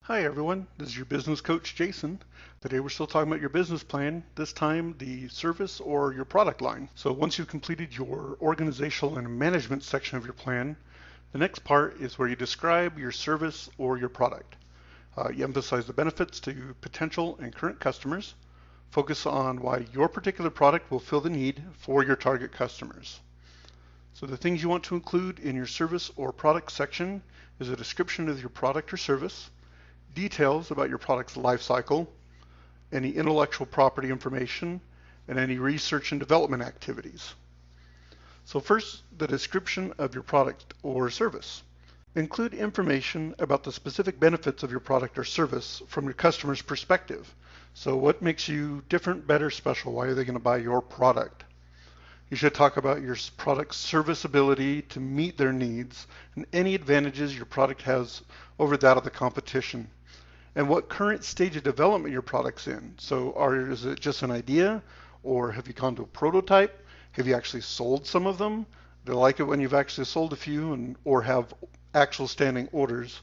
Hi everyone, this is your business coach Jason. Today we're still talking about your business plan, this time the service or your product line. So once you've completed your organizational and management section of your plan, the next part is where you describe your service or your product. You emphasize the benefits to potential and current customers, focus on why your particular product will fill the need for your target customers. So the things you want to include in your service or product section is a description of your product or service, details about your product's life cycle, any intellectual property information, and any research and development activities. So first, the description of your product or service. Include information about the specific benefits of your product or service from your customer's perspective. So what makes you different, better, special? Why are they going to buy your product? You should talk about your product's serviceability to meet their needs and any advantages your product has over that of the competition, and what current stage of development your product's in. So is it just an idea, or have you gone to a prototype? Have you actually sold some of them? They like it when you've actually sold a few or have actual standing orders.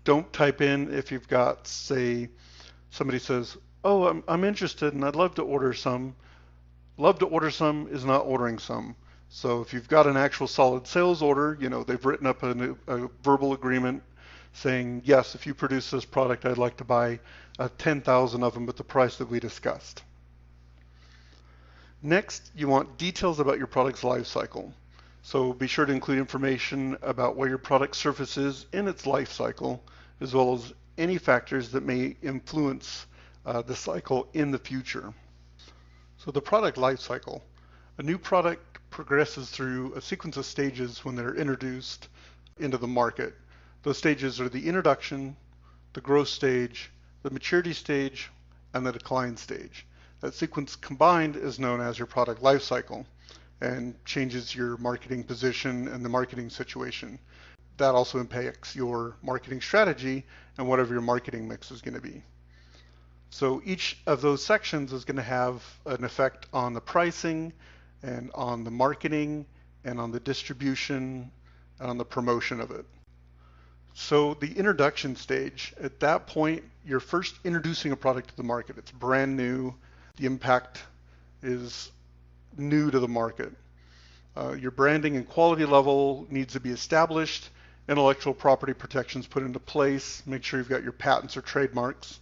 Don't type in if you've got, say, somebody says, oh, I'm interested and I'd love to order some. Love to order some is not ordering some. So if you've got an actual solid sales order, they've written up a verbal agreement saying, yes, if you produce this product, I'd like to buy 10,000 of them at the price that we discussed. Next, you want details about your product's life cycle. So be sure to include information about where your product surface is in its life cycle, as well as any factors that may influence the cycle in the future. So the product life cycle. A new product progresses through a sequence of stages when they're introduced into the market. Those stages are the introduction, the growth stage, the maturity stage, and the decline stage. That sequence combined is known as your product life cycle and changes your marketing position and the marketing situation. That also impacts your marketing strategy and whatever your marketing mix is going to be. So each of those sections is going to have an effect on the pricing and on the marketing and on the distribution and on the promotion of it. So the introduction stage, at that point, you're first introducing a product to the market. It's brand new. The impact is new to the market. Your branding and quality level needs to be established. Intellectual property protections put into place. Make sure you've got your patents or trademarks.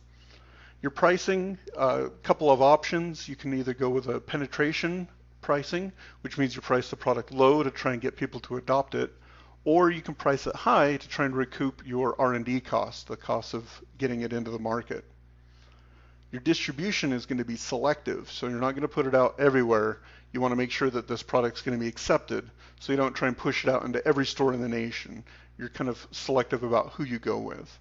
Your pricing, a couple of options. You can either go with a penetration pricing, which means you price the product low to try and get people to adopt it, or you can price it high to try and recoup your R&D costs, the cost of getting it into the market. Your distribution is going to be selective, so you're not going to put it out everywhere. You want to make sure that this product's going to be accepted, so you don't try and push it out into every store in the nation. You're kind of selective about who you go with.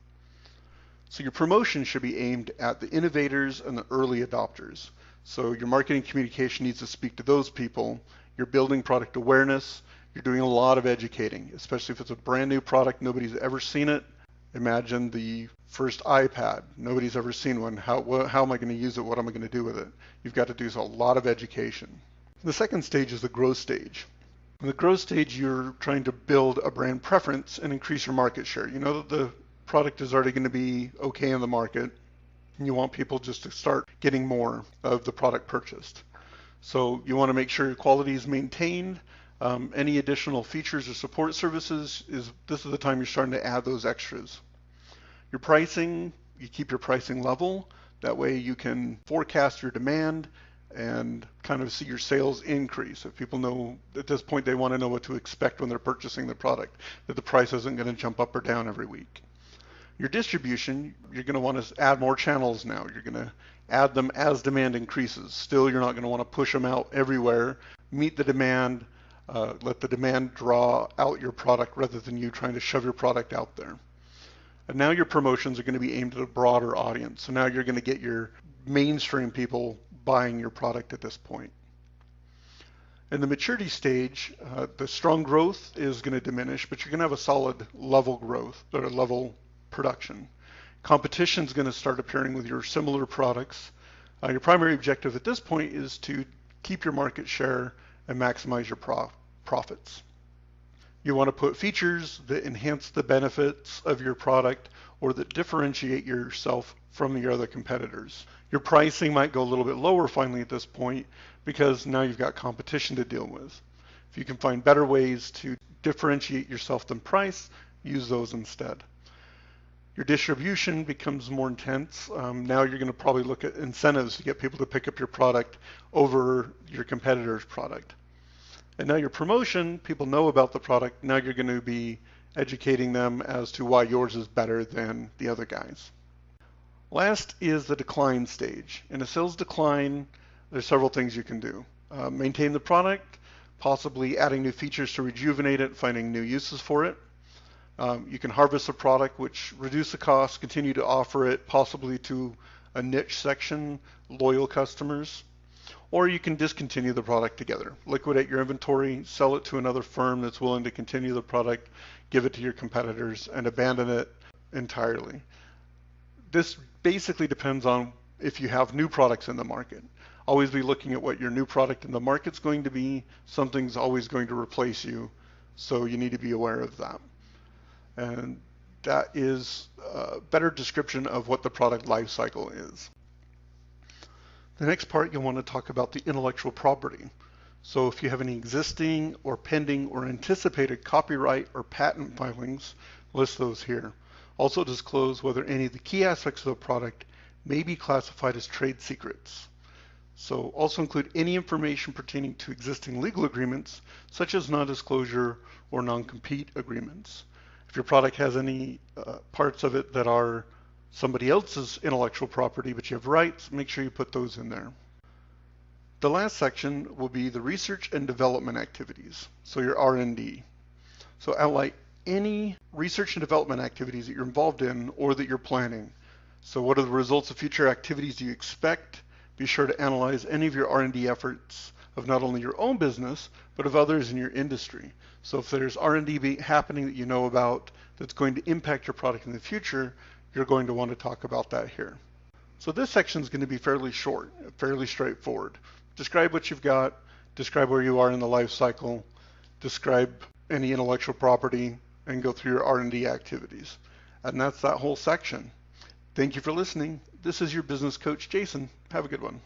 So your promotion should be aimed at the innovators and the early adopters. So your marketing communication needs to speak to those people. You're building product awareness. You're doing a lot of educating, especially if it's a brand new product, nobody's ever seen it. Imagine the first iPad. Nobody's ever seen one. How am I going to use it? What am I going to do with it? You've got to do a lot of education. The second stage is the growth stage. In the growth stage, you're trying to build a brand preference and increase your market share. You know that the product is already going to be okay in the market, and you want people just to start getting more of the product purchased. So you want to make sure your quality is maintained. Any additional features or support services, this is the time you're starting to add those extras. Your pricing, you keep your pricing level. That way you can forecast your demand and kind of see your sales increase. If people know at this point, they want to know what to expect when they're purchasing the product, that the price isn't going to jump up or down every week. Your distribution, you're going to want to add more channels now. You're going to add them as demand increases. Still, you're not going to want to push them out everywhere. Meet the demand, let the demand draw out your product rather than you trying to shove your product out there. And now your promotions are going to be aimed at a broader audience. So now you're going to get your mainstream people buying your product at this point. In the maturity stage, the strong growth is going to diminish, but you're going to have a solid level growth or level production. Competition is going to start appearing with your similar products. Your primary objective at this point is to keep your market share and maximize your profits. You want to put features that enhance the benefits of your product or that differentiate yourself from your other competitors. Your pricing might go a little bit lower finally at this point because now you've got competition to deal with. If you can find better ways to differentiate yourself than price, use those instead. Your distribution becomes more intense. Now you're going to probably look at incentives to get people to pick up your product over your competitor's product. And now your promotion, people know about the product. Now you're going to be educating them as to why yours is better than the other guys. Last is the decline stage. In a sales decline, there's several things you can do. Maintain the product, possibly adding new features to rejuvenate it, finding new uses for it. You can harvest a product, which reduce the cost, continue to offer it possibly to a niche section, loyal customers. Or you can discontinue the product together. Liquidate your inventory, sell it to another firm that's willing to continue the product, give it to your competitors, and abandon it entirely. This basically depends on if you have new products in the market. Always be looking at what your new product in the market's going to be. Something's always going to replace you, so you need to be aware of that. And that is a better description of what the product life cycle is. The next part, you'll want to talk about the intellectual property. So if you have any existing or pending or anticipated copyright or patent filings, list those here. Also disclose whether any of the key aspects of the product may be classified as trade secrets. So also include any information pertaining to existing legal agreements, such as non-disclosure or non-compete agreements. If your product has any parts of it that are somebody else's intellectual property, but you have rights, make sure you put those in there. The last section will be the research and development activities, so your R&D. So outline any research and development activities that you're involved in or that you're planning. So what are the results of future activities you expect? Be sure to analyze any of your R&D efforts of not only your own business, but of others in your industry. So if there's R&D happening that you know about that's going to impact your product in the future, you're going to want to talk about that here. So this section is going to be fairly short, fairly straightforward. Describe what you've got, describe where you are in the life cycle, describe any intellectual property, and go through your R&D activities. And that's that whole section. Thank you for listening. This is your business coach, Jason. Have a good one.